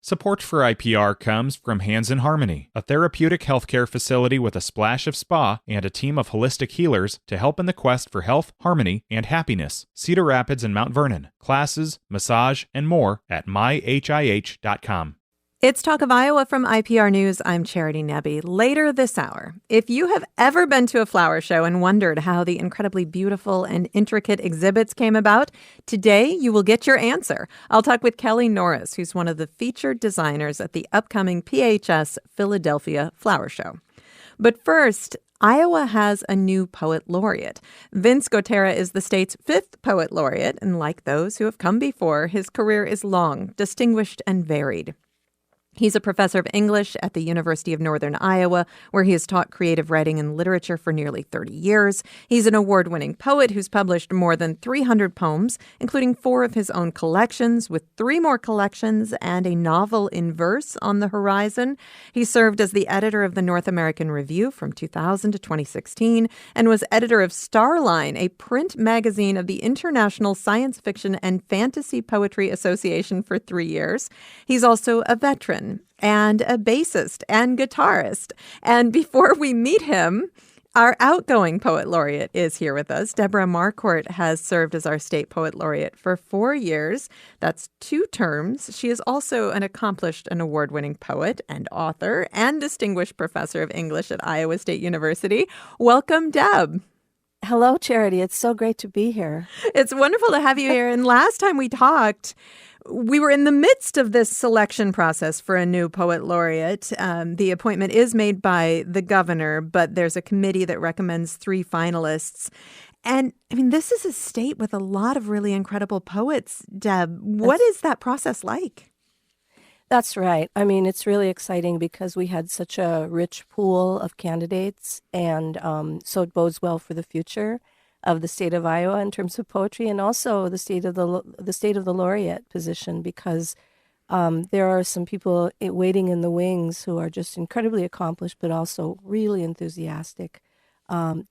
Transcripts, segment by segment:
Support for IPR comes from Hands in Harmony, a therapeutic healthcare facility with a splash of spa and a team of holistic healers to help in the quest for health, harmony, and happiness. Cedar Rapids and Mount Vernon. Classes, massage, and more at myhih.com. It's Talk of Iowa from IPR News. I'm Charity Nebbe. Later this hour, if you have ever been to a flower show and wondered how the incredibly beautiful and intricate exhibits came about, today you will get your answer. I'll talk with Kelly Norris, who's one of the featured designers at the upcoming PHS Philadelphia Flower Show. But first, Iowa has a new poet laureate. Vince Gotera is the state's 5th poet laureate, and like those who have come before, his career is long, distinguished, and varied. He's a professor of English at the University of Northern Iowa, where he has taught creative writing and literature for nearly 30 years. He's an award-winning poet who's published more than 300 poems, including 4 of his own collections, with 3 more collections and a novel in verse on the horizon. He served as the editor of the North American Review from 2000 to 2016 and was editor of Starline, a print magazine of the International Science Fiction and Fantasy Poetry Association, for 3 years. He's also a veteran and a bassist and guitarist. And before we meet him, our outgoing poet laureate is here with us. Deborah Marquardt has served as our state poet laureate for 4 years. That's 2 terms. She is also an accomplished and award-winning poet and author and distinguished professor of English at Iowa State University. Welcome, Deb. Hello, Charity. It's so great to be here. It's wonderful to have you here. And last time we talked, we were in the midst of this selection process for a new poet laureate. The appointment is made by the governor, but there's a committee that recommends 3 finalists. And I mean, this is a state with a lot of really incredible poets. Deb, what is that process like? That's right. I mean, it's really exciting because we had such a rich pool of candidates, and so it bodes well for the future of the state of Iowa in terms of poetry, and also the state of the laureate position, because there are some people waiting in the wings who are just incredibly accomplished, but also really enthusiastic,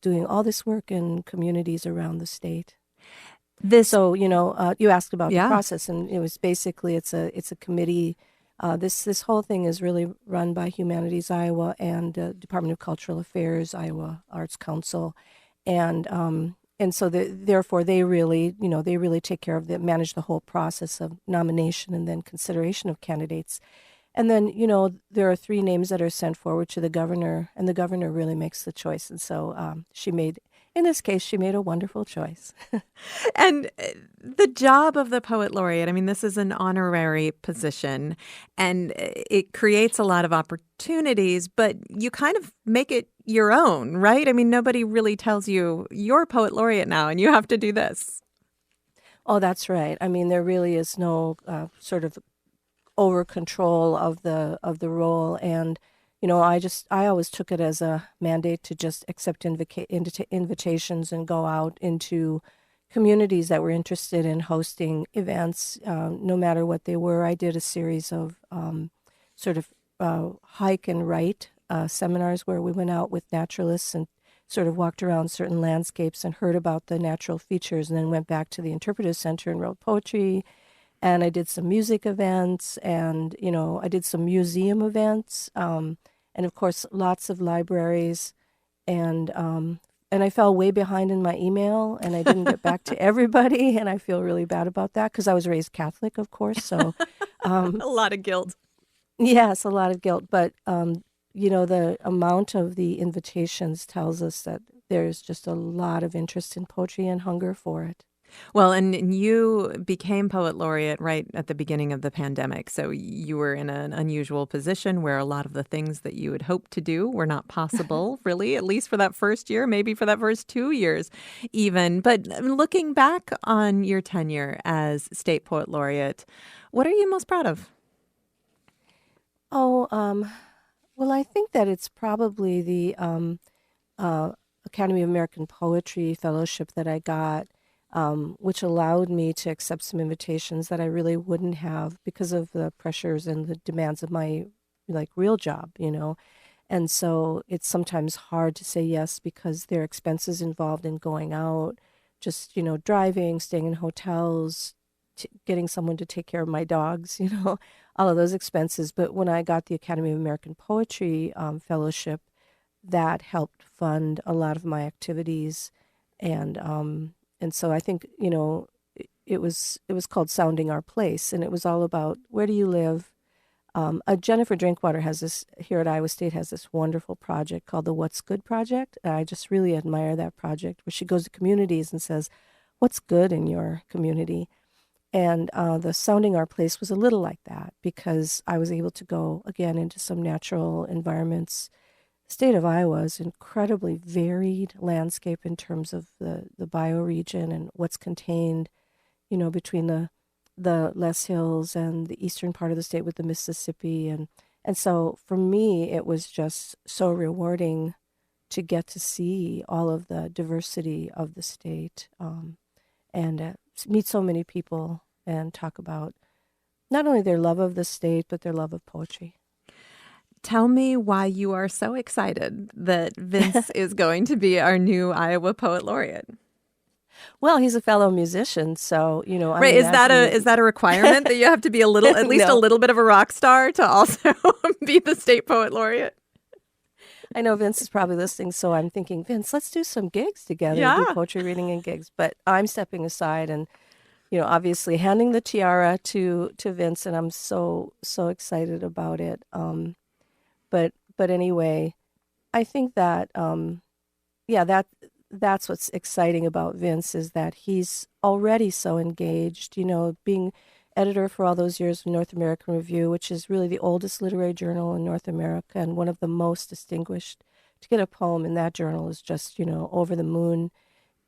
doing all this work in communities around the state. So you asked about the process, and it was basically it's a committee. This whole thing is really run by Humanities Iowa and Department of Cultural Affairs, Iowa Arts Council, and so therefore they really take care of manage the whole process of nomination and then consideration of candidates. And then, there are 3 names that are sent forward to the governor, and the governor really makes the choice. And so in this case, she made a wonderful choice. And the job of the poet laureate, I mean, this is an honorary position, and it creates a lot of opportunities, but you kind of make it your own, right? I mean, nobody really tells you, you're a poet laureate now, and you have to do this. Oh, that's right. I mean, there really is no sort of over control of the role, and I always took it as a mandate to just accept invitations and go out into communities that were interested in hosting events, no matter what they were. I did a series of hike and write seminars where we went out with naturalists and sort of walked around certain landscapes and heard about the natural features, and then went back to the Interpretive Center and wrote poetry. And I did some music events, and, I did some museum events, and of course, lots of libraries. And I fell way behind in my email, and I didn't get back to everybody, and I feel really bad about that because I was raised Catholic, of course. So a lot of guilt. Yes, a lot of guilt. But, the amount of the invitations tells us that there's just a lot of interest in poetry and hunger for it. Well, and you became poet laureate right at the beginning of the pandemic. So you were in an unusual position where a lot of the things that you had hoped to do were not possible, really, at least for that first year, maybe for that first 2 years even. But looking back on your tenure as state poet laureate, what are you most proud of? Well, I think that it's probably the Academy of American Poetry Fellowship that I got, which allowed me to accept some invitations that I really wouldn't have because of the pressures and the demands of my real job, And so it's sometimes hard to say yes because there are expenses involved in going out, just, driving, staying in hotels, getting someone to take care of my dogs, all of those expenses. But when I got the Academy of American Poetry fellowship, that helped fund a lot of my activities, and so I think it was called Sounding Our Place, and it was all about where do you live. Jennifer Drinkwater has this here at Iowa State has this wonderful project called the What's Good Project. I just really admire that project, where she goes to communities and says, "What's good in your community?" And the Sounding Our Place was a little like that, because I was able to go again into some natural environments. The state of Iowa is incredibly varied landscape in terms of the bioregion and what's contained, between the Les Hills and the eastern part of the state with the Mississippi. And so for me, it was just so rewarding to get to see all of the diversity of the state, and meet so many people and talk about not only their love of the state, but their love of poetry. Tell me why you are so excited that Vince is going to be our new Iowa Poet Laureate. Well, he's a fellow musician, so right. Is that a requirement that you have to be a little, at least No. a little bit of a rock star to also be the state poet laureate? I know Vince is probably listening, so I'm thinking, Vince, let's do some gigs together, Yeah. do poetry reading and gigs. But I'm stepping aside and, obviously handing the tiara to Vince, and I'm so excited about it. But anyway, I think that that's what's exciting about Vince, is that he's already so engaged, being editor for all those years of North American Review, which is really the oldest literary journal in North America and one of the most distinguished. To get a poem in that journal is just, over the moon.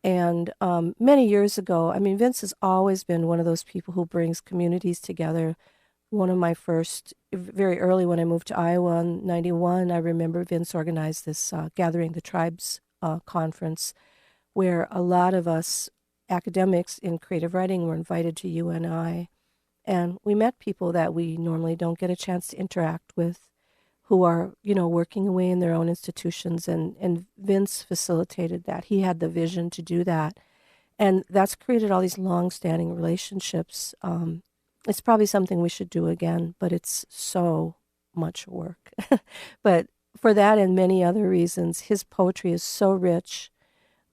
And many years ago, Vince has always been one of those people who brings communities together. One of my first, very early when I moved to Iowa in 91, I remember Vince organized this Gathering the Tribes conference, where a lot of us academics in creative writing were invited to UNI. And we met people that we normally don't get a chance to interact with, who are, working away in their own institutions. And Vince facilitated that. He had the vision to do that. And that's created all these long-standing relationships. It's probably something we should do again, but it's so much work. But for that and many other reasons, his poetry is so rich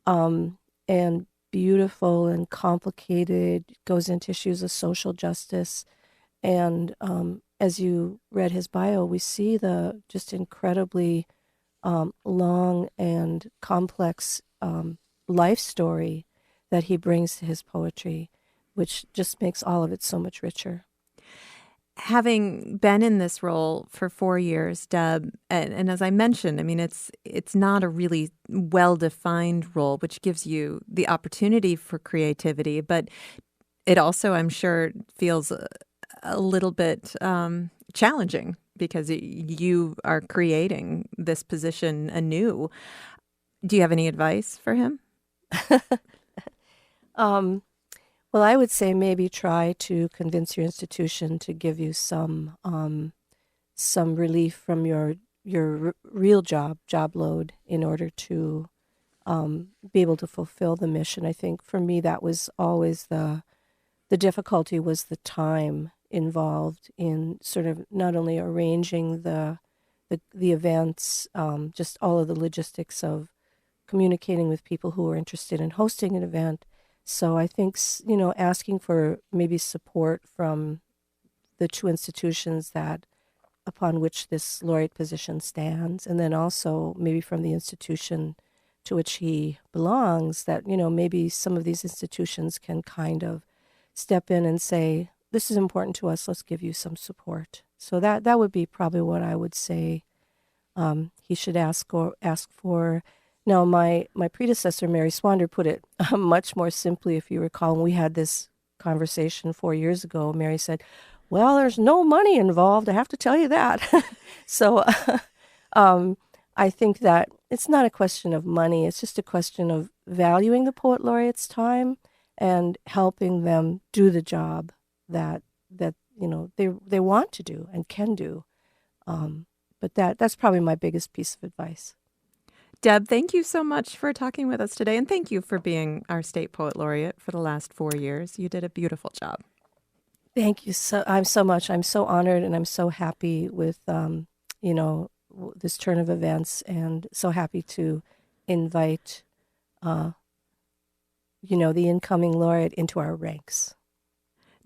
and beautiful and complicated. It goes into issues of social justice. And as you read his bio, we see the just incredibly long and complex life story that he brings to his poetry, which just makes all of it so much richer. Having been in this role for 4 years, Deb, and as I mentioned, it's not a really well-defined role, which gives you the opportunity for creativity, but it also, I'm sure, feels a little bit challenging, because you are creating this position anew. Do you have any advice for him? Well, I would say maybe try to convince your institution to give you some relief from your real job load in order to be able to fulfill the mission. I think for me that was always the difficulty, was the time involved in sort of not only arranging the events, just all of the logistics of communicating with people who are interested in hosting an event. So I think, asking for maybe support from the two institutions that upon which this laureate position stands, and then also maybe from the institution to which he belongs, that, maybe some of these institutions can kind of step in and say, this is important to us, let's give you some support. So that would be probably what I would say he should ask for. Now, my predecessor, Mary Swander, put it much more simply, if you recall. When we had this conversation 4 years ago, Mary said, well, there's no money involved, I have to tell you that. So I think that it's not a question of money. It's just a question of valuing the Poet Laureate's time and helping them do the job that they want to do and can do. But that's probably my biggest piece of advice. Deb, thank you so much for talking with us today, and thank you for being our State Poet Laureate for the last 4 years. You did a beautiful job. Thank you I'm so much. I'm so honored and I'm so happy with, this turn of events, and so happy to invite, uh, the incoming laureate into our ranks.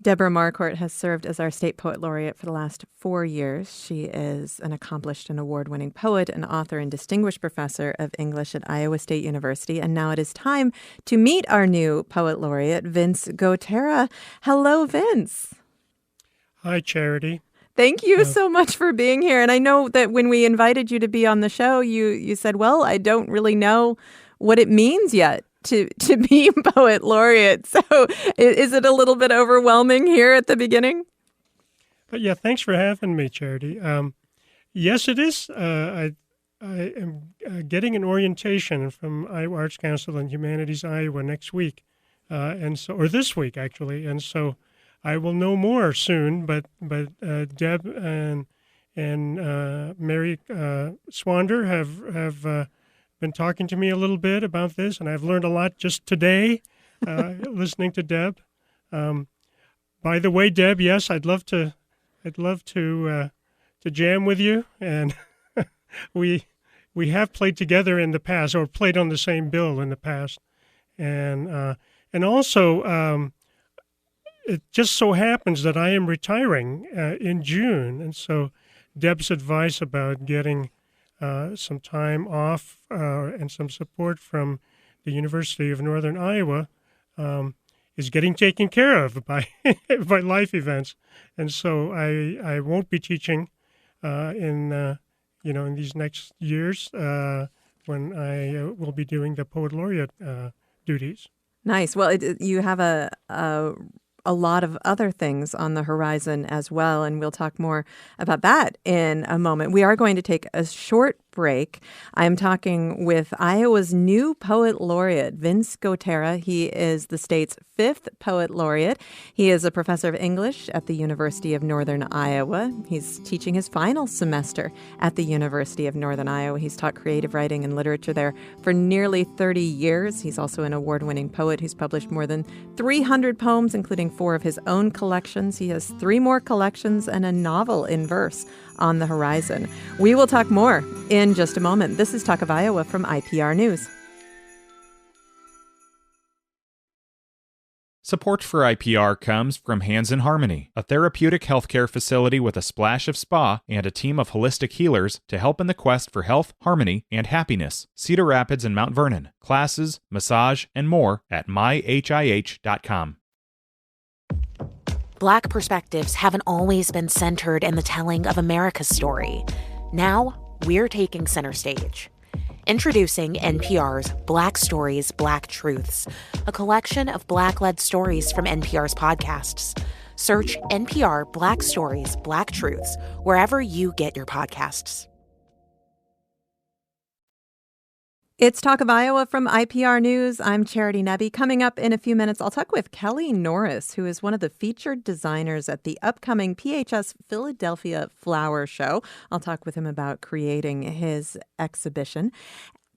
Deborah Marquardt has served as our state poet laureate for the last 4 years. She is an accomplished and award-winning poet, an author, and distinguished professor of English at Iowa State University. And now it is time to meet our new poet laureate, Vince Gotera. Hello, Vince. Hi, Charity. Thank you so much for being here. And I know that when we invited you to be on the show, you said, well, I don't really know what it means yet to be poet laureate. So is it a little bit overwhelming here at the beginning? But yeah, thanks for having me, Charity. Yes, it is. I am getting an orientation from Iowa Arts Council and Humanities Iowa next week, or this week actually, and so I will know more soon. But Deb and Mary Swander have been talking to me a little bit about this, and I've learned a lot just today listening to Deb. By the way, Deb, yes, I'd love to jam with you, and we have played together in the past, or played on the same bill in the past, and also it just so happens that I am retiring in June, and so Deb's advice about getting some time off and some support from the University of Northern Iowa is getting taken care of by by life events, and so I won't be teaching in these next years when I will be doing the poet laureate duties. Nice. Well, you have a lot of other things on the horizon as well, and we'll talk more about that in a moment. We are going to take a short break. I'm talking with Iowa's new poet laureate, Vince Gotera. He is the state's 5th poet laureate. He is a professor of English at the University of Northern Iowa. He's teaching his final semester at the University of Northern Iowa. He's taught creative writing and literature there for nearly 30 years. He's also an award-winning poet who's published more than 300 poems, including 4 of his own collections. He has 3 more collections and a novel in verse on the horizon. We will talk more in just a moment. This is Talk of Iowa from IPR News. Support for IPR comes from Hands in Harmony, a therapeutic healthcare facility with a splash of spa and a team of holistic healers to help in the quest for health, harmony, and happiness. Cedar Rapids and Mount Vernon. Classes, massage, and more at myhih.com. Black perspectives haven't always been centered in the telling of America's story. Now, we're taking center stage. Introducing NPR's Black Stories, Black Truths, a collection of Black-led stories from NPR's podcasts. Search NPR Black Stories, Black Truths wherever you get your podcasts. It's Talk of Iowa from IPR News. I'm Charity Nebbe. Coming up in a few minutes, I'll talk with Kelly Norris, who is one of the featured designers at the upcoming PHS Philadelphia Flower Show. I'll talk with him about creating his exhibition.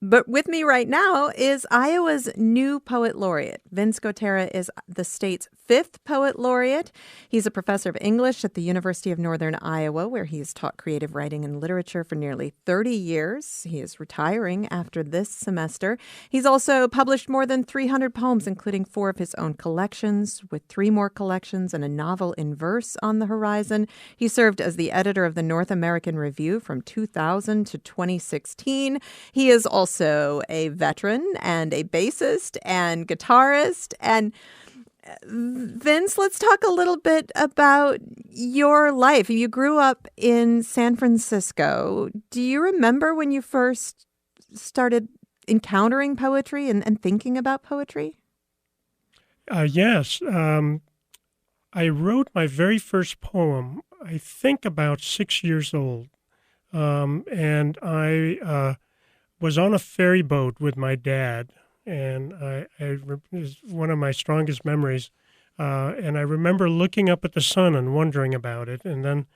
But with me right now is Iowa's new poet laureate. Vince Gotera is the state's 5th poet laureate. He's a professor of English at the University of Northern Iowa, where he has taught creative writing and literature for nearly 30 years. He is retiring after this semester. He's also published more than 300 poems, including 4 of his own collections, with 3 more collections and a novel in verse on the horizon. He served as the editor of the North American Review from 2000 to 2016. He is also a veteran and a bassist and guitarist. And Vince, let's talk a little bit about your life. You grew up in San Francisco. Do you remember when you first started encountering poetry and thinking about poetry? Yes. I wrote my very first poem, I think about 6 years old. And I was on a ferry boat with my dad. And it's one of my strongest memories. And I remember looking up at the sun and wondering about it. And then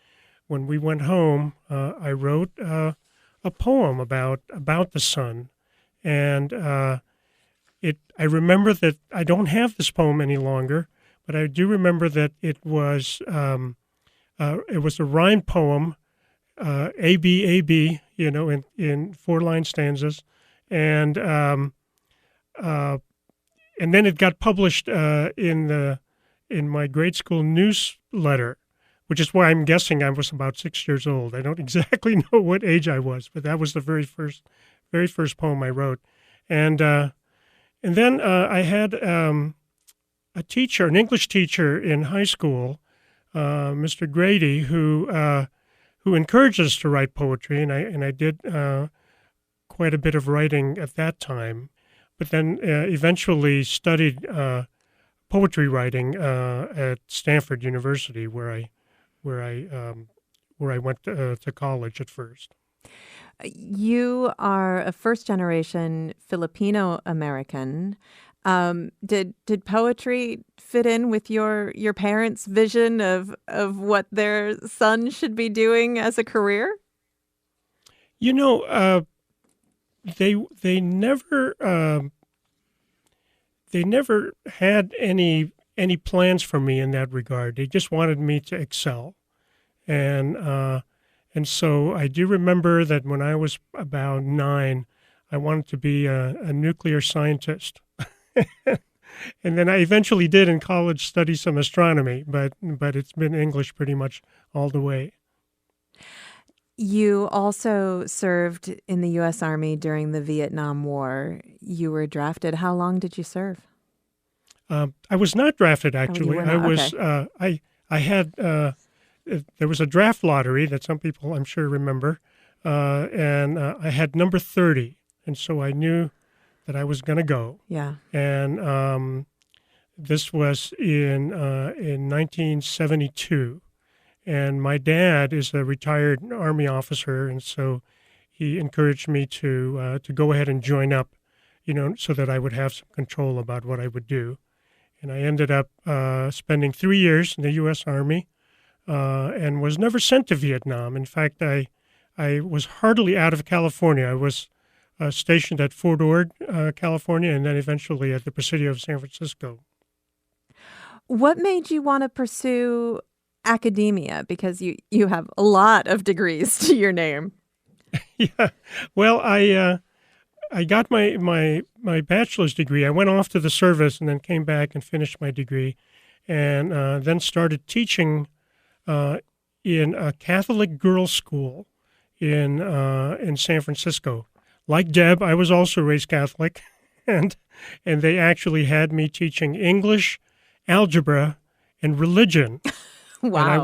when we went home, I wrote a poem about the sun. And I remember that I don't have this poem any longer, but I do remember that it was a rhyme poem, A B A B, in 4-line stanzas, and then it got published in my grade school newsletter, which is why I'm guessing I was about 6 years old. I don't exactly know what age I was, but that was the very first poem I wrote. And then I had a teacher, an English teacher in high school, Mr. Grady, who encouraged us to write poetry, and I did quite a bit of writing at that time, but then eventually studied poetry writing at Stanford University, where I went to college at first. You are a first-generation Filipino American. Did poetry fit in with your parents' vision of what their son should be doing as a career? They never had any plans for me in that regard. They just wanted me to excel, and so I do remember that when I was about 9, I wanted to be a nuclear scientist. And then I eventually did in college study some astronomy, but it's been English pretty much all the way. You also served in the U.S. Army during the Vietnam War. You were drafted. How long did you serve? I was not drafted, actually. Oh, you were not? Okay. I had there was a draft lottery that some people I'm sure remember, and I had number 30, and so I knew that I was going to go. Yeah. And this was in 1972. And my dad is a retired Army officer, and so he encouraged me to go ahead and join up, so that I would have some control about what I would do. And I ended up spending 3 years in the U.S. Army and was never sent to Vietnam. In fact, I was hardly out of California. I was stationed at Fort Ord, California, and then eventually at the Presidio of San Francisco. What made you want to pursue academia? Because you have a lot of degrees to your name. Yeah. Well, I got my bachelor's degree. I went off to the service and then came back and finished my degree, and then started teaching in a Catholic girls' school in San Francisco. Like Deb, I was also raised Catholic, and they actually had me teaching English, algebra, and religion. Wow. And I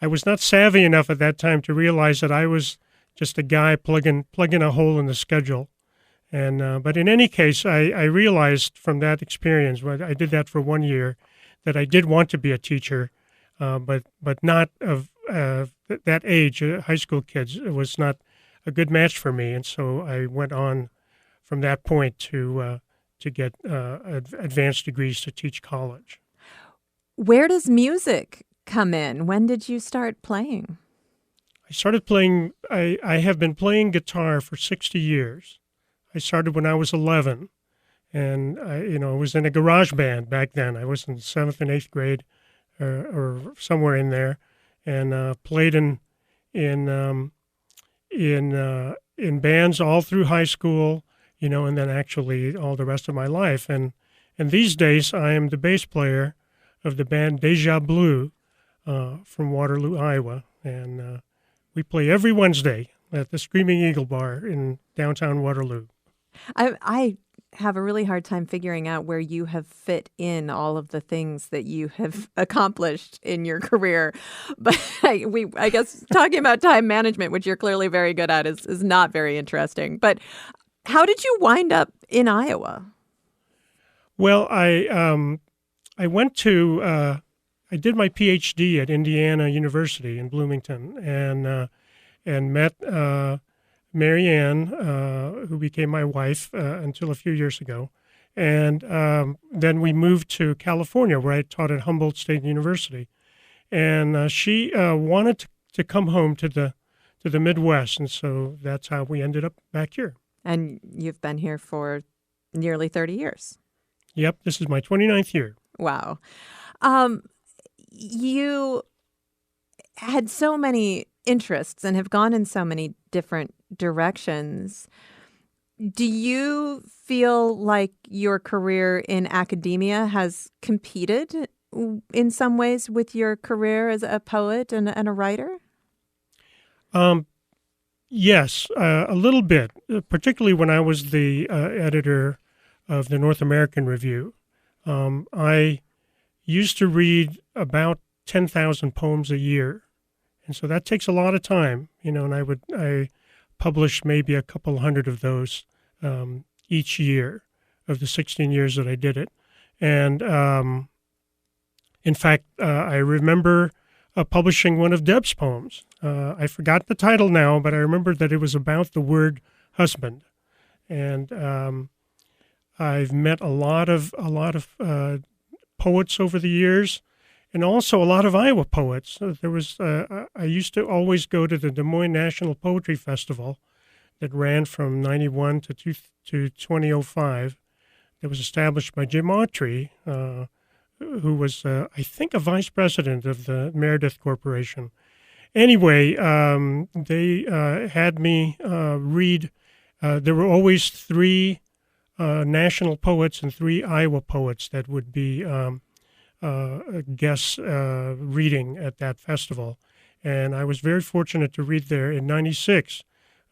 was not savvy enough at that time to realize that I was just a guy plugging a hole in the schedule. And but in any case, I realized from that experience, I did that for 1 year, that I did want to be a teacher, but not of that age. High school kids, it was not a good match for me, and so I went on from that point to get advanced degrees to teach college. Where does music come in? When did you start playing? I started playing. I have been playing guitar for 60 years. I started when I was 11, and I was in a garage band back then. I was in 7th and 8th grade, or somewhere in there, and played in bands all through high school, and then actually all the rest of my life. And these days, I am the bass player of the band Deja Blue from Waterloo, Iowa, and we play every Wednesday at the Screaming Eagle Bar in downtown Waterloo. I have a really hard time figuring out where you have fit in all of the things that you have accomplished in your career. But I guess talking about time management, which you're clearly very good at, is not very interesting. But how did you wind up in Iowa? Well, I went to I did my PhD at Indiana University in Bloomington, and met Mary Ann, who became my wife until a few years ago. And then we moved to California, where I taught at Humboldt State University. And she wanted to come home to the Midwest, and so that's how we ended up back here. And you've been here for nearly 30 years. Yep, this is my 29th year. Wow. You had so many interests and have gone in so many different directions. Do you feel like your career in academia has competed in some ways with your career as a poet and a writer? Yes, a little bit, particularly when I was the editor of the North American Review. I used to read about 10,000 poems a year. And so that takes a lot of time, and I published maybe a couple hundred of those each year of the 16 years that I did it. And in fact, I remember publishing one of Deb's poems. I forgot the title now, but I remember that it was about the word husband. And I've met a lot of poets over the years, and also a lot of Iowa poets. There was I used to always go to the Des Moines National Poetry Festival that ran from 91 to 2005. That was established by Jim Autry, who was, I think, a vice president of the Meredith Corporation. Anyway, they had me read. There were always three national poets and three Iowa poets that would be guest reading at that festival. And I was very fortunate to read there in 96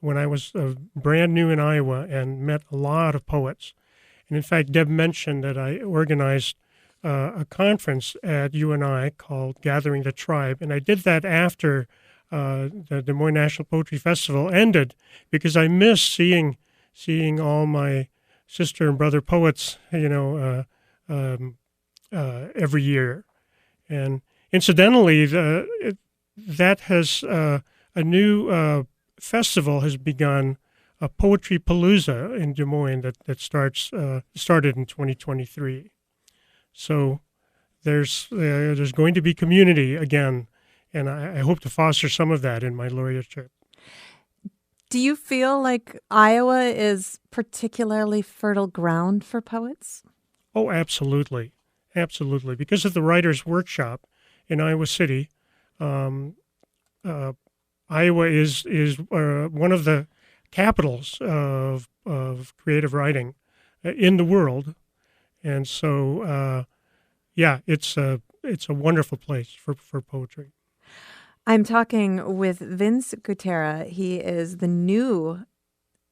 when I was brand new in Iowa and met a lot of poets. And in fact, Deb mentioned that I organized a conference at UNI called Gathering the Tribe. And I did that after the Des Moines National Poetry Festival ended because I missed seeing all my sister and brother poets, every year. And incidentally, that has a new festival has begun, a Poetry Palooza in Des Moines that started in 2023. So there's going to be community again, and I hope to foster some of that in my laureateship. Do you feel like Iowa is particularly fertile ground for poets? Oh, absolutely. Absolutely. Because of the Writers' Workshop in Iowa City, Iowa is one of the capitals of creative writing in the world. And so, it's a wonderful place for poetry. I'm talking with Vince Gutera. He is the new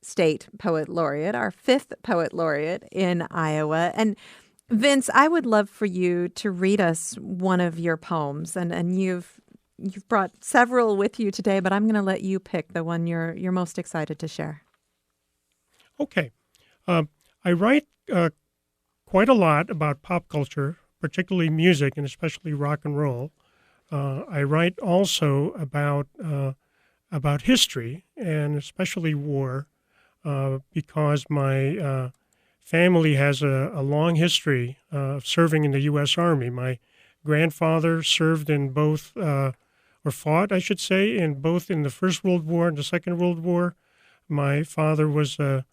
state poet laureate, our fifth poet laureate in Iowa. And Vince, I would love for you to read us one of your poems. And you've brought several with you today, but I'm going to let you pick the one you're most excited to share. Okay. I write quite a lot about pop culture, particularly music and especially rock and roll. I write also about history and especially war, because my family has a long history of serving in the U.S. Army. My grandfather served in both, or fought, I should say, in the First World War and the Second World War. My father was a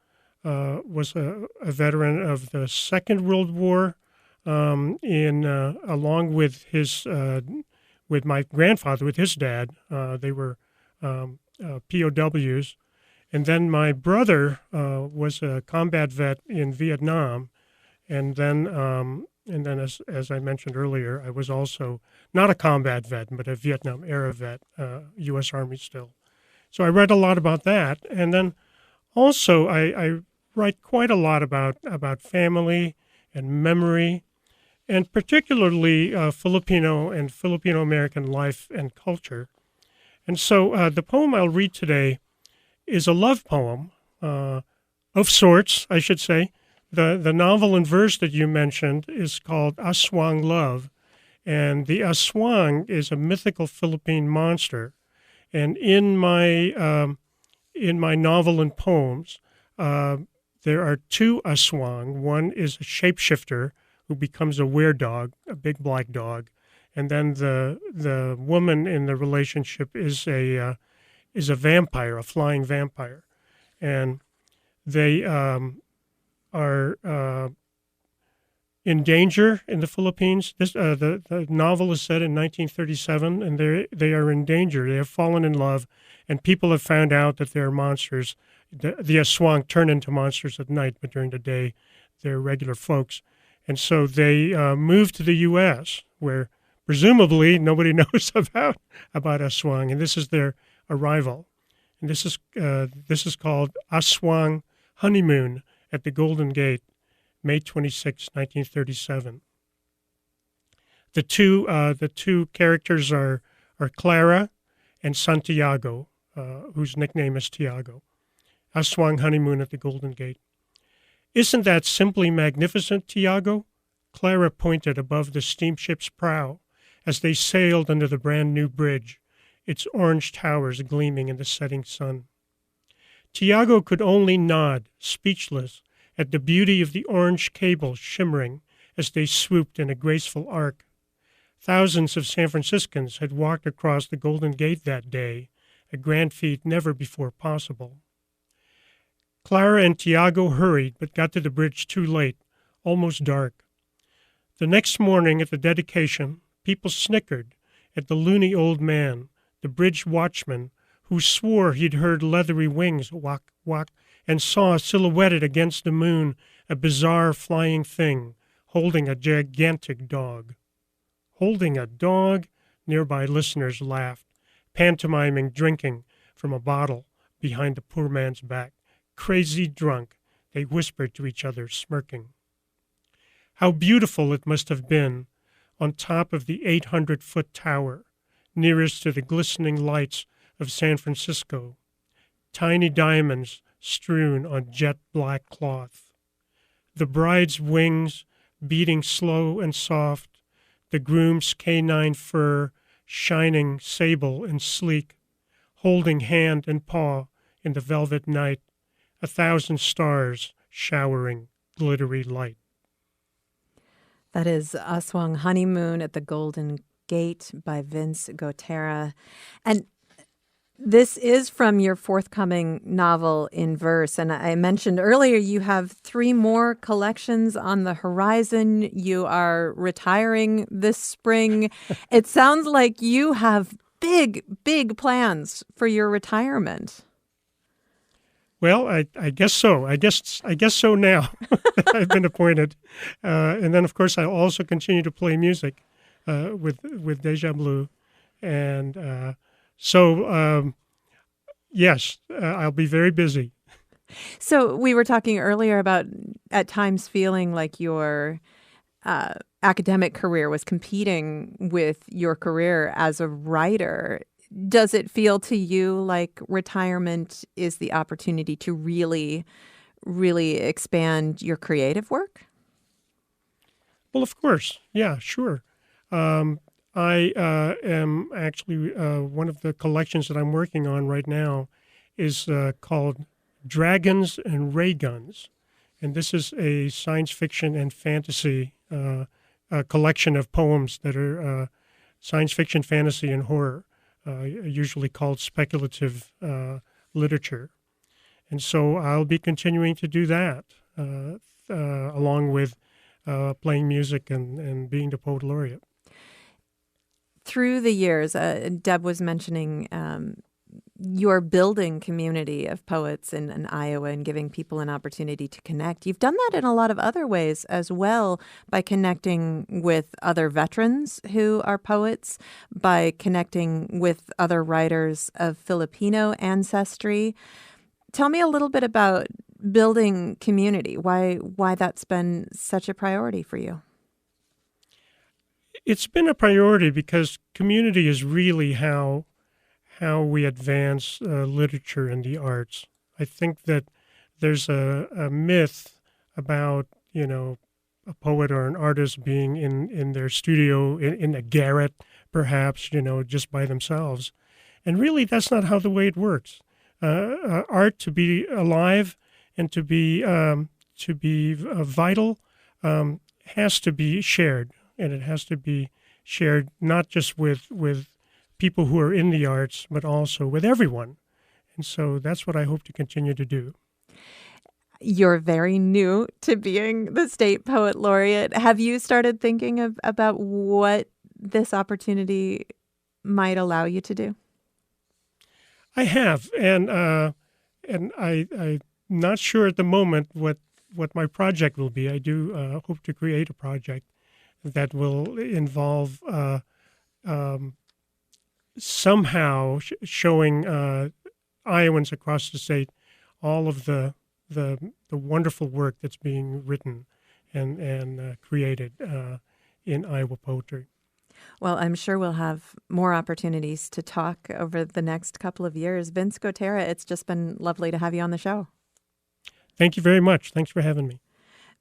veteran of the Second World War, along with his with my grandfather, with his dad. They were POWs. And then my brother was a combat vet in Vietnam. And then as I mentioned earlier, I was also not a combat vet, but a Vietnam-era vet, U.S. Army still. So I read a lot about that. And then also I write quite a lot about family and memory, and particularly Filipino and Filipino-American life and culture. And so the poem I'll read today is a love poem of sorts, I should say. The novel in verse that you mentioned is called Aswang Love, and the aswang is a mythical Philippine monster. And in my novel and poems, there are two aswang. One is a shapeshifter who becomes a were-dog, a big black dog, and then the woman in the relationship is a vampire, a flying vampire, and they are in danger in the Philippines. The novel is set in 1937, and they are in danger. They have fallen in love, and people have found out that they're monsters. The aswang turn into monsters at night, but during the day, they're regular folks. And so they move to the U.S., where presumably nobody knows about aswang, and this is their arrival. And this is called Aswang Honeymoon at the Golden Gate, May 26, 1937. The two characters are Clara and Santiago, whose nickname is Tiago. Aswang Honeymoon at the Golden Gate. Isn't that simply magnificent, Tiago? Clara pointed above the steamship's prow as they sailed under the brand-new bridge, its orange towers gleaming in the setting sun. Tiago could only nod, speechless, at the beauty of the orange cables shimmering as they swooped in a graceful arc. Thousands of San Franciscans had walked across the Golden Gate that day, a grand feat never before possible. Clara and Tiago hurried, but got to the bridge too late, almost dark. The next morning at the dedication, people snickered at the loony old man, the bridge watchman, who swore he'd heard leathery wings whack, whack, and saw silhouetted against the moon a bizarre flying thing, holding a gigantic dog. Holding a dog? Nearby listeners laughed, pantomiming drinking from a bottle behind the poor man's back. Crazy drunk, they whispered to each other, smirking. How beautiful it must have been on top of the 800-foot tower, nearest to the glistening lights of San Francisco, tiny diamonds strewn on jet-black cloth. The bride's wings beating slow and soft, the groom's canine fur shining sable and sleek, holding hand and paw in the velvet night, 1,000 stars showering glittery light. That is Aswang Honeymoon at the Golden Gate by Vince Gotera. And this is from your forthcoming novel in verse. And I mentioned earlier you have 3 more collections on the horizon. You are retiring this spring. It sounds like you have big, big plans for your retirement. Well, I guess so. I guess so now. I've been appointed. And then, of course, I'll also continue to play music with Deja Blue. And yes, I'll be very busy. So we were talking earlier about at times feeling like your academic career was competing with your career as a writer. Does it feel to you like retirement is the opportunity to really, really expand your creative work? Well, of course. Yeah, sure. I am actually, one of the collections that I'm working on right now is called Dragons and Ray Guns. And this is a science fiction and fantasy collection of poems that are science fiction, fantasy, and horror, usually called speculative literature. And so I'll be continuing to do that along with playing music and being the poet laureate. Through the years, Deb was mentioning your building community of poets in Iowa and giving people an opportunity to connect. You've done that in a lot of other ways as well, by connecting with other veterans who are poets, by connecting with other writers of Filipino ancestry. Tell me a little bit about building community, why that's been such a priority for you. It's been a priority because community is really how we advance literature and the arts. I think that there's a myth about, a poet or an artist being in their studio, in a garret, perhaps, just by themselves. And really, that's not how the way it works. Art, to be alive and to be vital, has to be shared. And it has to be shared not just with people who are in the arts, but also with everyone. And so that's what I hope to continue to do. You're very new to being the state poet laureate. Have you started thinking about what this opportunity might allow you to do? I have, and I'm not sure at the moment what my project will be. I do hope to create a project that will involve somehow showing Iowans across the state all of the wonderful work that's being written and created in Iowa poetry. Well, I'm sure we'll have more opportunities to talk over the next couple of years. Vince Gotera, it's just been lovely to have you on the show. Thank you very much. Thanks for having me.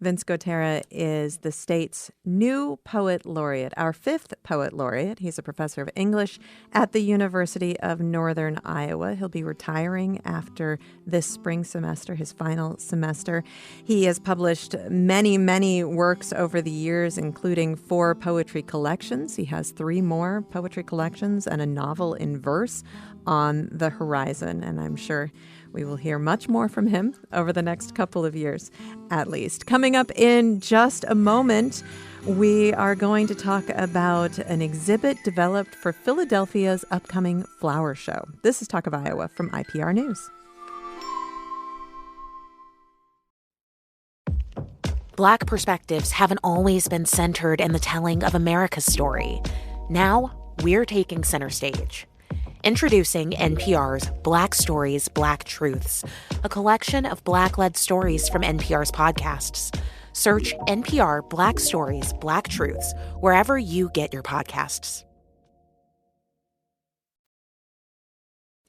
Vince Gotera is the state's new poet laureate, our fifth poet laureate. He's a professor of English at the University of Northern Iowa. He'll be retiring after this spring semester, his final semester. He has published many, many works over the years, including 4 poetry collections. He has 3 more poetry collections and a novel in verse on the horizon, and I'm sure we will hear much more from him over the next couple of years, at least. Coming up in just a moment, we are going to talk about an exhibit developed for Philadelphia's upcoming flower show. This is Talk of Iowa from IPR News. Black perspectives haven't always been centered in the telling of America's story. Now, we're taking center stage. Introducing NPR's Black Stories, Black Truths, a collection of Black-led stories from NPR's podcasts. Search NPR Black Stories, Black Truths wherever you get your podcasts.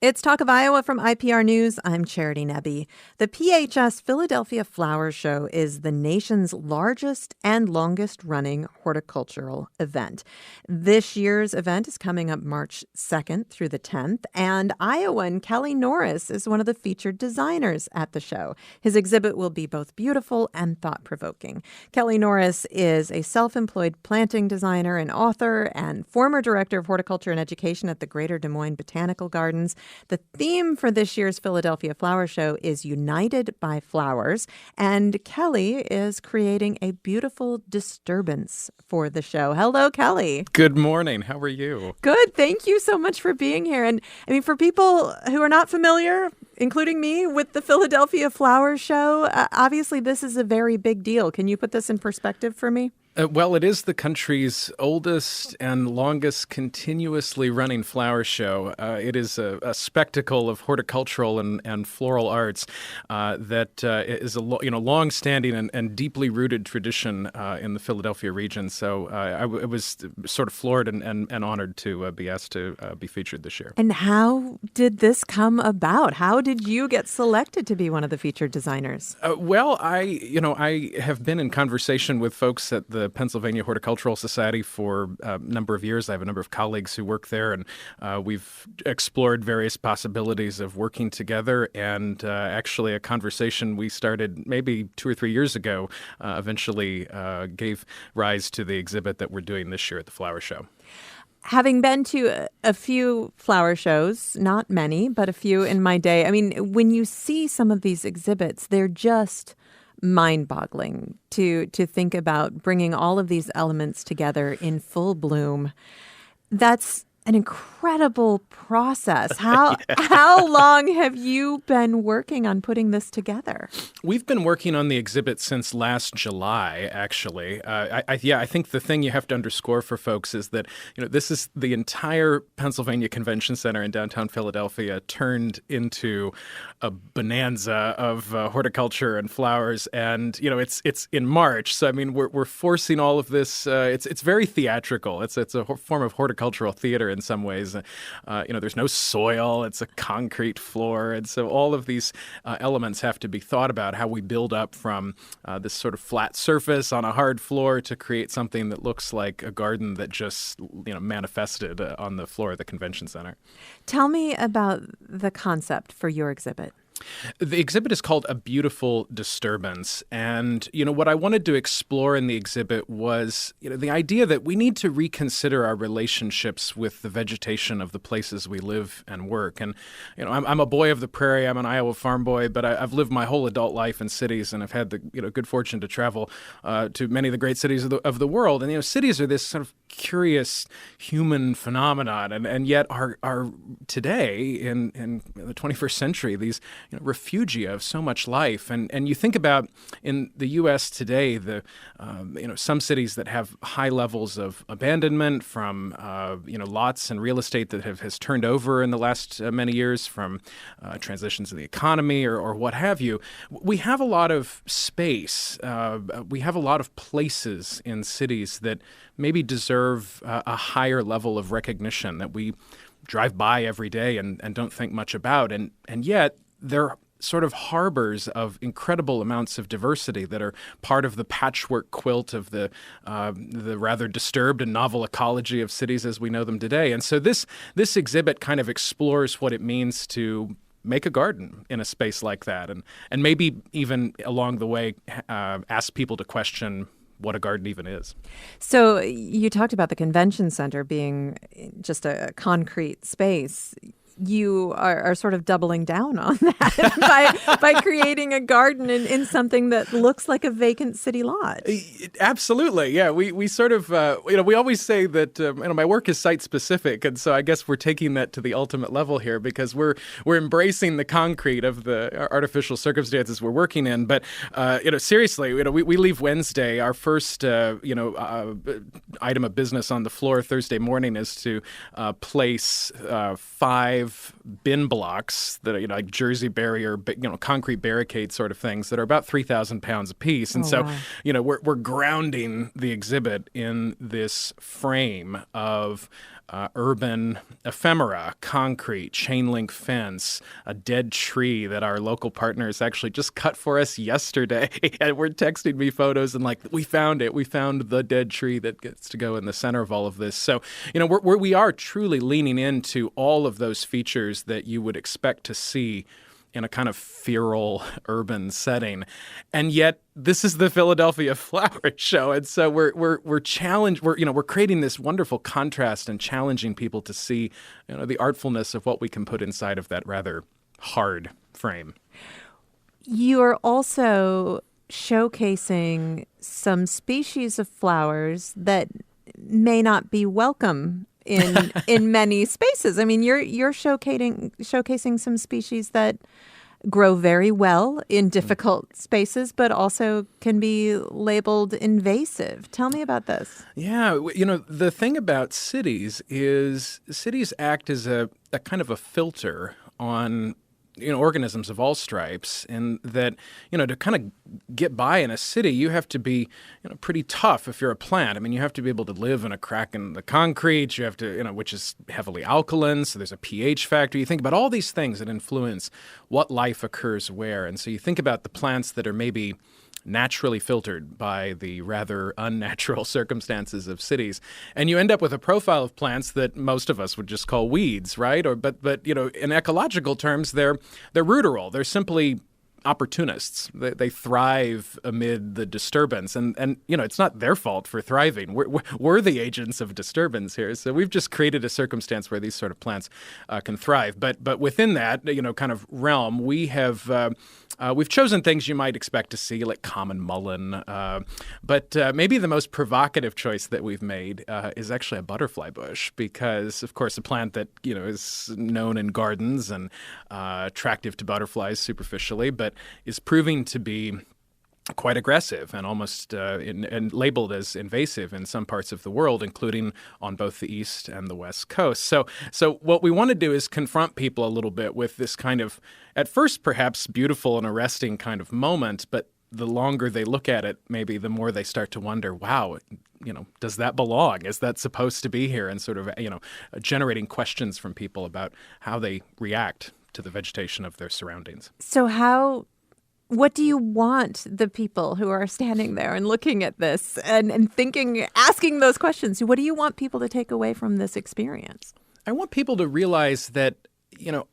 It's Talk of Iowa from IPR News. I'm Charity Nebbe. The PHS Philadelphia Flower Show is the nation's largest and longest-running horticultural event. This year's event is coming up March 2nd through the 10th, and Iowan Kelly Norris is one of the featured designers at the show. His exhibit will be both beautiful and thought-provoking. Kelly Norris is a self-employed planting designer and author and former director of horticulture and education at the Greater Des Moines Botanical Gardens. The theme for this year's Philadelphia Flower Show is United by Flowers, and Kelly is creating a beautiful disturbance for the show. Hello, Kelly. Good morning. How are you? Good. Thank you so much for being here. And I mean, for people who are not familiar, including me, with the Philadelphia Flower Show, obviously this is a very big deal. Can you put this in perspective for me? Well, it is the country's oldest and longest continuously running flower show. It is a spectacle of horticultural and floral arts that is a long-standing and deeply rooted tradition in the Philadelphia region. So I was sort of floored and honored to be asked to be featured this year. And how did this come about? How did you get selected to be one of the featured designers? Well, I have been in conversation with folks at the Pennsylvania Horticultural Society for a number of years. I have a number of colleagues who work there, and we've explored various possibilities of working together. And actually, a conversation we started maybe 2 or 3 years ago eventually gave rise to the exhibit that we're doing this year at the Flower Show. Having been to a few flower shows, not many, but a few in my day, I mean, when you see some of these exhibits, they're just mind-boggling to think about bringing all of these elements together in full bloom. That's an incredible process. How long have you been working on putting this together? We've been working on the exhibit since last July, actually. I think the thing you have to underscore for folks is that this is the entire Pennsylvania Convention Center in downtown Philadelphia turned into a bonanza of horticulture and flowers, and it's in March. So I mean, we're forcing all of this. It's very theatrical. It's a form of horticultural theater in some ways. There's no soil. It's a concrete floor. And so all of these elements have to be thought about, how we build up from this sort of flat surface on a hard floor to create something that looks like a garden that just manifested on the floor of the convention center. Tell me about the concept for your exhibit. The exhibit is called A Beautiful Disturbance. And, what I wanted to explore in the exhibit was, the idea that we need to reconsider our relationships with the vegetation of the places we live and work. And, I'm a boy of the prairie. I'm an Iowa farm boy, but I've lived my whole adult life in cities, and I've had the, good fortune to travel to many of the great cities of the world. And, cities are this sort of curious human phenomenon, and yet are today in the 21st century, these refugia of so much life. And you think about in the U.S. today, the some cities that have high levels of abandonment from lots and real estate that has turned over in the last many years from transitions in the economy or what have you. We have a lot of space. We have a lot of places in cities that maybe deserve a higher level of recognition that we drive by every day and don't think much about. And yet they're sort of harbors of incredible amounts of diversity that are part of the patchwork quilt of the rather disturbed and novel ecology of cities as we know them today. And so this exhibit kind of explores what it means to make a garden in a space like that, and maybe even along the way ask people to question what a garden even is. So you talked about the convention center being just a concrete space. You are sort of doubling down on that by creating a garden in something that looks like a vacant city lot. Absolutely, yeah. We sort of we always say that my work is site specific, and so I guess we're taking that to the ultimate level here because we're embracing the concrete of the artificial circumstances we're working in. But seriously, we leave Wednesday. Our first item of business on the floor Thursday morning is to place 5 bin blocks that are like Jersey barrier, concrete barricade sort of things that are about 3,000 pounds apiece. And wow. We're grounding the exhibit in this frame of urban ephemera, concrete, chain link fence, a dead tree that our local partners actually just cut for us yesterday. And we're texting me photos and like, we found it. We found the dead tree that gets to go in the center of all of this. So, we are truly leaning into all of those features that you would expect to see in a kind of feral urban setting. And yet this is the Philadelphia Flower Show. And so we're challenged. We're creating this wonderful contrast and challenging people to see, the artfulness of what we can put inside of that rather hard frame. You are also showcasing some species of flowers that may not be welcome in many spaces. I mean, you're showcasing some species that grow very well in difficult spaces, but also can be labeled invasive. Tell me about this. Yeah, the thing about cities is cities act as a kind of a filter on organisms of all stripes, and that, to kind of get by in a city, you have to be, pretty tough if you're a plant. I mean, you have to be able to live in a crack in the concrete. You have to, which is heavily alkaline. So there's a pH factor. You think about all these things that influence what life occurs where. And so you think about the plants that are maybe naturally filtered by the rather unnatural circumstances of cities. And you end up with a profile of plants that most of us would just call weeds, right? But in ecological terms, they're ruderal. They're simply opportunists. They thrive amid the disturbance, and it's not their fault for thriving. We're the agents of disturbance here. So we've just created a circumstance where these sort of plants can thrive. But within that, kind of realm, we have we've chosen things you might expect to see, like common mullein. But maybe the most provocative choice that we've made is actually a butterfly bush, because, of course, a plant that is known in gardens and attractive to butterflies superficially, but is proving to be quite aggressive and almost and labeled as invasive in some parts of the world, including on both the East and the West Coast. So what we want to do is confront people a little bit with this kind of, at first perhaps beautiful and arresting kind of moment, but the longer they look at it, maybe the more they start to wonder, wow, does that belong? Is that supposed to be here? And sort of, generating questions from people about how they react to the vegetation of their surroundings. So what do you want the people who are standing there and looking at this and thinking, asking those questions? What do you want people to take away from this experience? I want people to realize that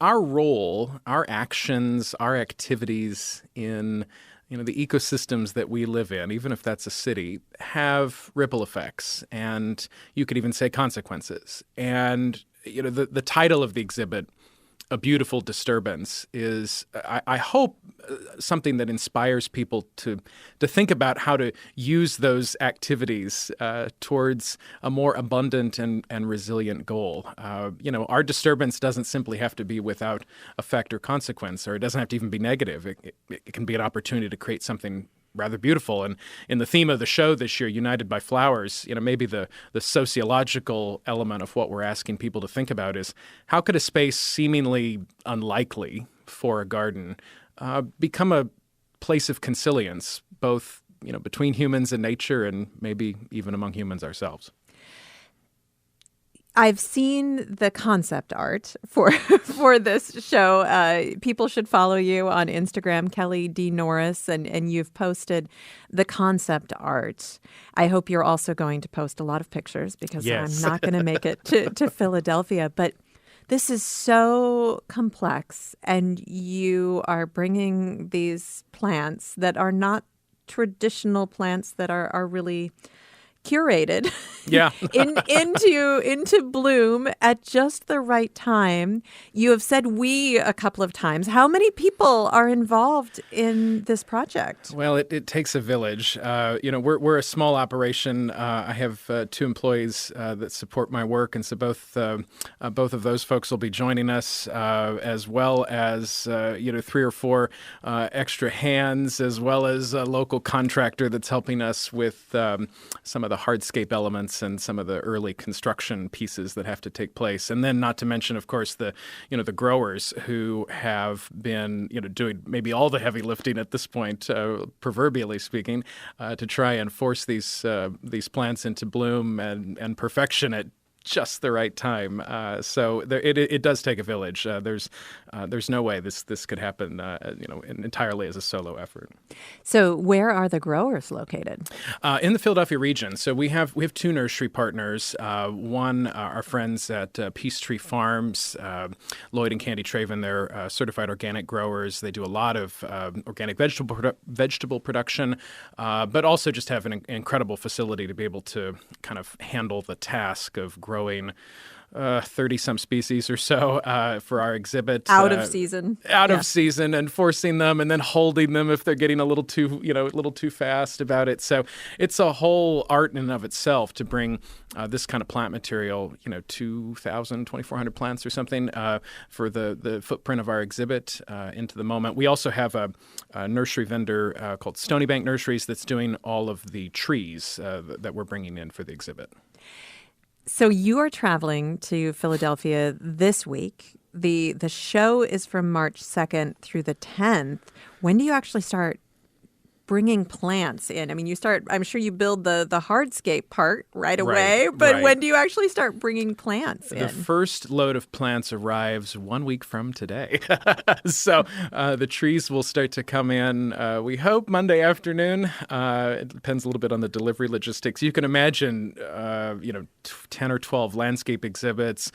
our role, our actions, our activities in the ecosystems that we live in, even if that's a city, have ripple effects, and you could even say consequences. And the title of the exhibit, A Beautiful Disturbance, is, I hope, something that inspires people to think about how to use those activities towards a more abundant and resilient goal. Our disturbance doesn't simply have to be without effect or consequence, or it doesn't have to even be negative. It can be an opportunity to create something rather beautiful. And in the theme of the show this year, United by Flowers, maybe the sociological element of what we're asking people to think about is, how could a space seemingly unlikely for a garden become a place of consilience, both between humans and nature, and maybe even among humans ourselves? I've seen the concept art for this show. People should follow you on Instagram, Kelly D. Norris, and you've posted the concept art. I hope you're also going to post a lot of pictures, because Yes. I'm not going to make it to Philadelphia. But this is so complex, and you are bringing these plants that are not traditional plants that are really curated into bloom at just the right time. You have said "we" a couple of times. How many people are involved in this project? Well, it takes a village. We're a small operation. I have 2 employees that support my work, and so both of those folks will be joining us, as well as 3 or 4 extra hands, as well as a local contractor that's helping us with some of the hardscape elements and some of the early construction pieces that have to take place. And then, not to mention, of course, the growers who have been doing maybe all the heavy lifting at this point, proverbially speaking, to try and force these plants into bloom and perfection at just the right time. So it does take a village. There's no way this could happen entirely as a solo effort. So where are the growers located? In the Philadelphia region. So we have 2 nursery partners. One, our friends at Peachtree Farms, Lloyd and Candy Traven. They're certified organic growers. They do a lot of organic vegetable production, but also just have an incredible facility to be able to kind of handle the task of growing 30-some species or so for our exhibit. Out of season, and forcing them, and then holding them if they're getting a little too fast about it. So it's a whole art in and of itself to bring this kind of plant material, 2,000, 2,400 plants or something for the footprint of our exhibit into the moment. We also have a nursery vendor called Stony Bank Nurseries that's doing all of the trees that we're bringing in for the exhibit. So you are traveling to Philadelphia this week. The show is from March 2nd through the 10th. When do you actually start bringing plants in? I mean, I'm sure you build the hardscape part right away, but right. When do you actually start bringing plants in? The first load of plants arrives 1 week from today. So the trees will start to come in, we hope, Monday afternoon. It depends a little bit on the delivery logistics. You can imagine, 10 or 12 landscape exhibits,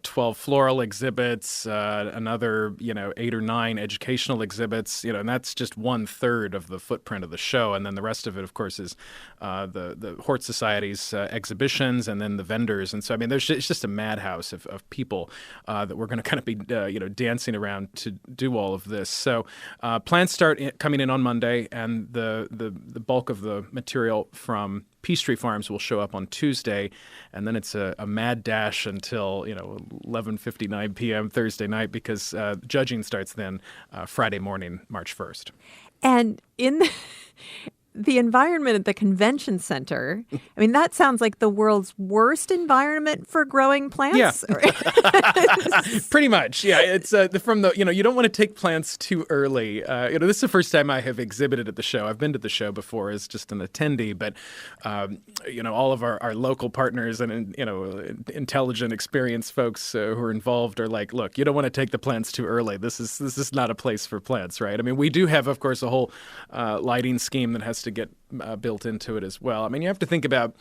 12 floral exhibits, another, 8 or 9 educational exhibits, and that's just 1/3 of the footprint of the show. And then the rest of it, of course, is the Hort Society's exhibitions, and then the vendors. And so, I mean, it's just a madhouse of people that we're going to kind of be, dancing around to do all of this. So plants start coming in on Monday, and the bulk of the material from Peachtree Farms will show up on Tuesday, and then it's a mad dash until 11:59 p.m. Thursday night, because judging starts then Friday morning, March 1st. And in the environment at the convention center, I mean, that sounds like the world's worst environment for growing plants. Yeah. Pretty much. Yeah. It's from the, you don't want to take plants too early. This is the first time I have exhibited at the show. I've been to the show before as just an attendee, but, all of our local partners and, intelligent, experienced folks who are involved are like, look, you don't want to take the plants too early. This is not a place for plants, right? I mean, we do have, of course, a whole lighting scheme that has has to get built into it as well. I mean, you have to think about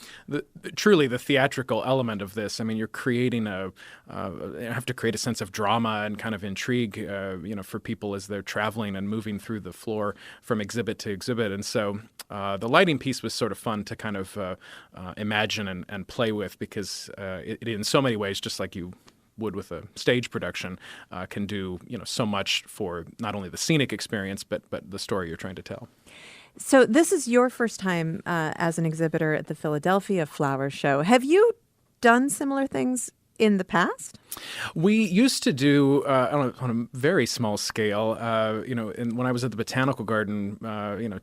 truly the theatrical element of this. I mean, you're creating you have to create a sense of drama and kind of intrigue, for people as they're traveling and moving through the floor from exhibit to exhibit. And so the lighting piece was sort of fun to kind of imagine and play with, because it in so many ways, just like you would with a stage production, can do so much for not only the scenic experience but the story you're trying to tell. So this is your first time as an exhibitor at the Philadelphia Flower Show. Have you done similar things in the past? We used to do on a very small scale. And when I was at the Botanical Garden,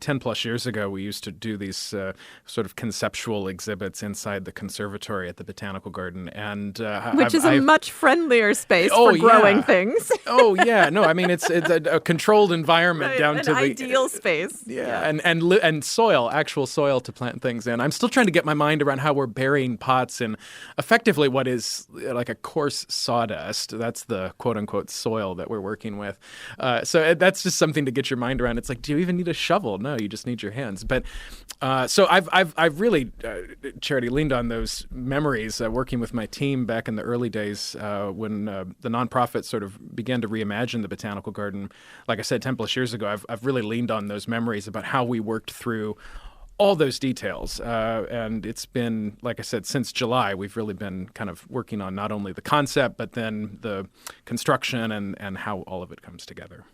10 plus years ago, we used to do these sort of conceptual exhibits inside the conservatory at the Botanical Garden, and which is a much friendlier space for growing things. Oh yeah, no, I mean it's a controlled environment, right, down to the ideal space. Yeah. And soil, actual soil to plant things in. I'm still trying to get my mind around how we're burying pots in effectively what is like a coarse sawdust. That's the quote-unquote soil that we're working with. So that's just something to get your mind around. It's like, do you even need a shovel? No, you just need your hands. But so I've really, Charity, leaned on those memories working with my team back in the early days when the nonprofit sort of began to reimagine the Botanical Garden. Like I said, 10 plus years ago, I've really leaned on those memories about how we worked through all those details. And it's been, like I said, since July, we've really been kind of working on not only the concept, but then the construction and how all of it comes together.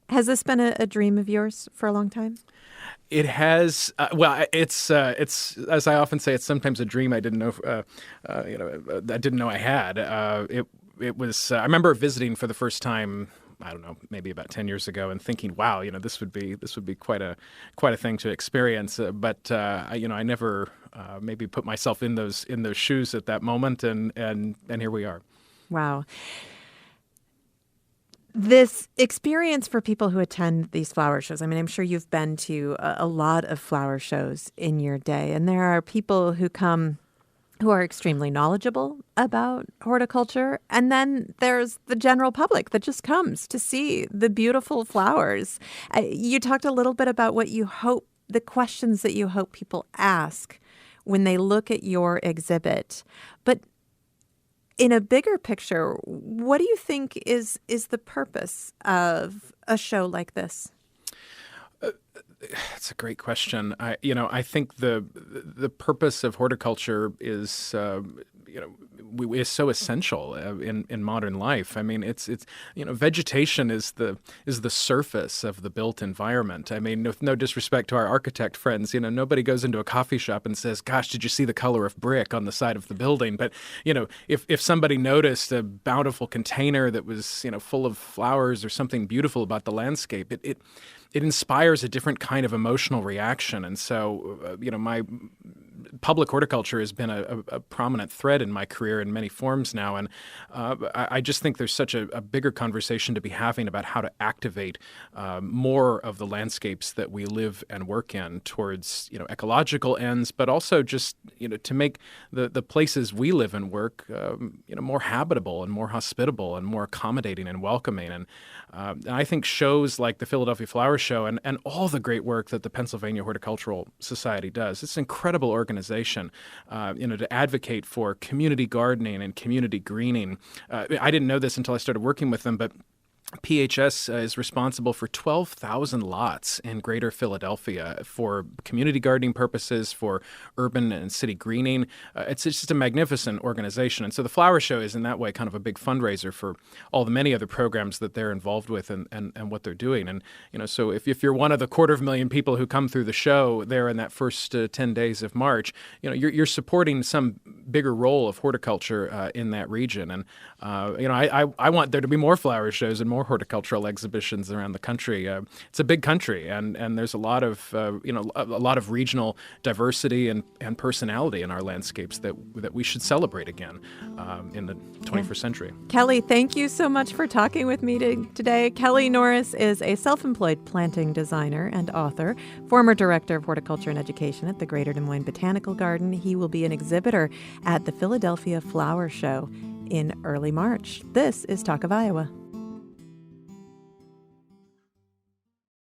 Has this been a dream of yours for a long time? It has. It's as I often say, it's sometimes a dream I didn't know. I didn't know I had. It was. I remember visiting for the first time, I don't know, maybe about 10 years ago, and thinking, wow, this would be quite a thing to experience. But I never maybe put myself in those shoes at that moment, and here we are. Wow. This experience for people who attend these flower shows, I mean, I'm sure you've been to a lot of flower shows in your day, and there are people who come who are extremely knowledgeable about horticulture. And then there's the general public that just comes to see the beautiful flowers. You talked a little bit about what you hope, the questions that you hope people ask when they look at your exhibit. But in a bigger picture, what do you think is the purpose of a show like this? That's a great question. I think the purpose of horticulture is is so essential in modern life. I mean, it's vegetation is the surface of the built environment. I mean, with no disrespect to our architect friends, nobody goes into a coffee shop and says, "Gosh, did you see the color of brick on the side of the building?" But if somebody noticed a bountiful container that was full of flowers or something beautiful about the landscape, it inspires a different kind of emotional reaction. And so, my public horticulture has been a prominent thread in my career in many forms now. And I just think there's such a bigger conversation to be having about how to activate more of the landscapes that we live and work in towards, ecological ends, but also just, to make the places we live and work, more habitable and more hospitable and more accommodating and welcoming. And I think shows like the Philadelphia Flower Show and all the great work that the Pennsylvania Horticultural Society does, it's an incredible organization, to advocate for community gardening and community greening. I didn't know this until I started working with them, but PHS is responsible for 12,000 lots in greater Philadelphia for community gardening purposes, for urban and city greening. It's just a magnificent organization. And so the Flower Show is in that way kind of a big fundraiser for all the many other programs that they're involved with and what they're doing. And, so if you're one of the 250,000 people who come through the show there in that first 10 days of March, you're supporting some bigger role of horticulture in that region. And, I want there to be more flower shows and more horticultural exhibitions around the country. It's a big country, and there's a lot of a lot of regional diversity and personality in our landscapes that we should celebrate again in the 21st century. Kelly, thank you so much for talking with me today. Kelly Norris is a self-employed planting designer and author, former director of horticulture and education at the Greater Des Moines Botanical Garden. He will be an exhibitor at the Philadelphia Flower Show in early March. This is Talk of Iowa.